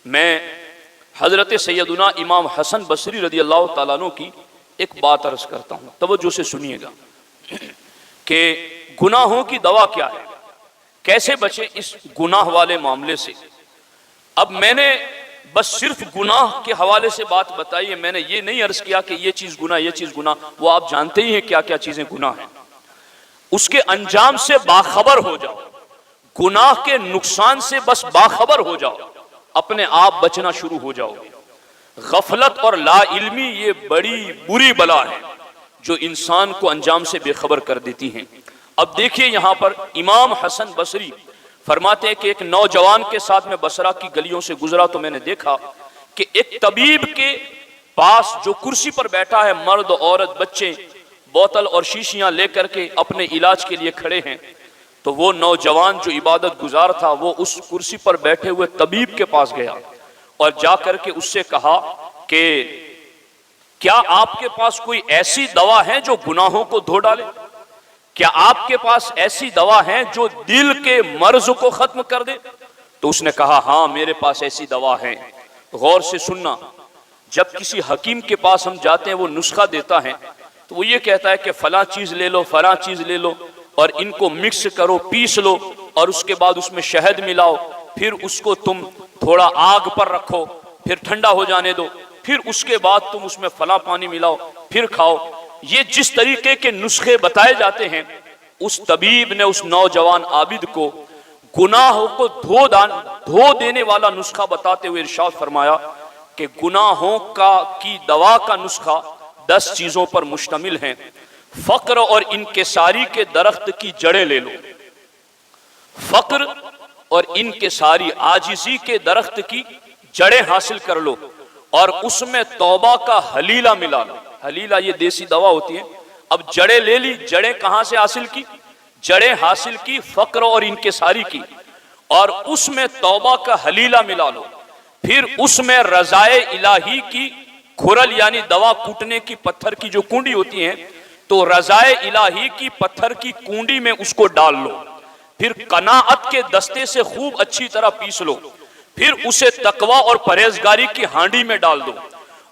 میں حضرت سیدنا امام حسن بصری رضی اللہ تعالیٰ عنہ کی ایک بات عرض کرتا ہوں، توجہ سے سنیے گا کہ گناہوں کی دوا کیا ہے، کیسے بچیں اس گناہ والے معاملے سے۔ اب میں نے بس صرف گناہ کے حوالے سے بات بتائی ہے، میں نے یہ نہیں عرض کیا کہ یہ چیز گناہ، یہ چیز گناہ، وہ آپ جانتے ہی ہیں کیا کیا چیزیں گناہ ہیں۔ اس کے انجام سے باخبر ہو جاؤ، گناہ کے نقصان سے بس باخبر ہو جاؤ، اپنے آپ بچنا شروع ہو جاؤ۔ غفلت اور لا علمی یہ بڑی بری بلا ہے جو انسان کو انجام سے بے خبر کر دیتی ہیں۔ اب دیکھیے یہاں پر امام حسن بصری فرماتے ہیں کہ ایک نوجوان کے ساتھ میں بصرہ کی گلیوں سے گزرا تو میں نے دیکھا کہ ایک طبیب کے پاس جو کرسی پر بیٹھا ہے، مرد عورت بچے بوتل اور شیشیاں لے کر کے اپنے علاج کے لیے کھڑے ہیں، تو وہ نوجوان جو عبادت گزار تھا وہ اس کرسی پر بیٹھے ہوئے طبیب کے پاس گیا اور جا کر کے اس سے کہا کہ کیا آپ کے پاس کوئی ایسی دوا ہے جو گناہوں کو دھو ڈالے؟ کیا آپ کے پاس ایسی دوا ہے جو دل کے مرض کو ختم کر دے؟ تو اس نے کہا ہاں میرے پاس ایسی دوا ہے۔ غور سے سننا، جب کسی حکیم کے پاس ہم جاتے ہیں وہ نسخہ دیتا ہے تو وہ یہ کہتا ہے کہ فلاں چیز لے لو، فلاں چیز لے لو اور ان کو مکس کرو، پیس لو اور اس کے بعد اس میں شہد ملاؤ، پھر اس کو تم تھوڑا آگ پر رکھو، پھر ٹھنڈا ہو جانے دو، پھر اس کے بعد تم اس میں فلاں پانی ملاؤ، پھر کھاؤ۔ یہ جس طریقے کے نسخے بتائے جاتے ہیں، اس طبیب نے اس نوجوان عابد کو گناہوں کو دھو دینے والا نسخہ بتاتے ہوئے ارشاد فرمایا کہ گناہوں کی دوا کا نسخہ 10 چیزوں پر مشتمل ہے۔ فقر اور انکساری کے درخت کی جڑیں لے لو، فقر اور انکساری عاجزی کے درخت کی جڑیں حاصل کر لو اور اس میں توبہ کا حلیلہ ملا لو۔ حلیلہ یہ دیسی دوا ہوتی ہے۔ اب جڑیں لے لی، جڑیں کہاں سے حاصل کی؟ جڑیں حاصل کی فقر اور انکساری کی، اور اس میں توبہ کا حلیلہ ملا لو، پھر اس میں رضائے الہی کی کھرل یعنی دوا کوٹنے کی پتھر کی جو کنڈی ہوتی ہیں، تو رضائے الہی کی پتھر کی کنڈی میں اس کو ڈال لو، پھر قناعت کے دستے سے خوب اچھی طرح پیس لو، پھر اسے تقوی اور پرہیزگاری کی ہانڈی میں ڈال دو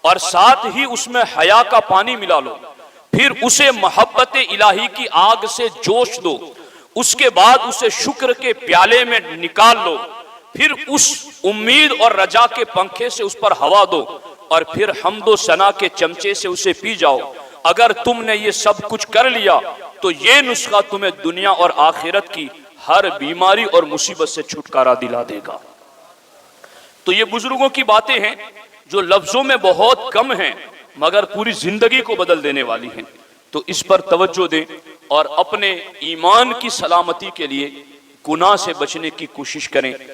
اور ساتھ ہی اس میں حیا کا پانی ملا لو، پھر اسے محبت الہی کی آگ سے جوش دو، اس کے بعد اسے شکر کے پیالے میں نکال لو، پھر اس امید اور رجا کے پنکھے سے اس پر ہوا دو اور پھر حمد و ثنا کے چمچے سے اسے پی جاؤ۔ اگر تم نے یہ سب کچھ کر لیا تو یہ نسخہ تمہیں دنیا اور آخرت کی ہر بیماری اور مصیبت سے چھٹکارا دلا دے گا۔ تو یہ بزرگوں کی باتیں ہیں جو لفظوں میں بہت کم ہیں مگر پوری زندگی کو بدل دینے والی ہیں، تو اس پر توجہ دیں اور اپنے ایمان کی سلامتی کے لیے گناہ سے بچنے کی کوشش کریں۔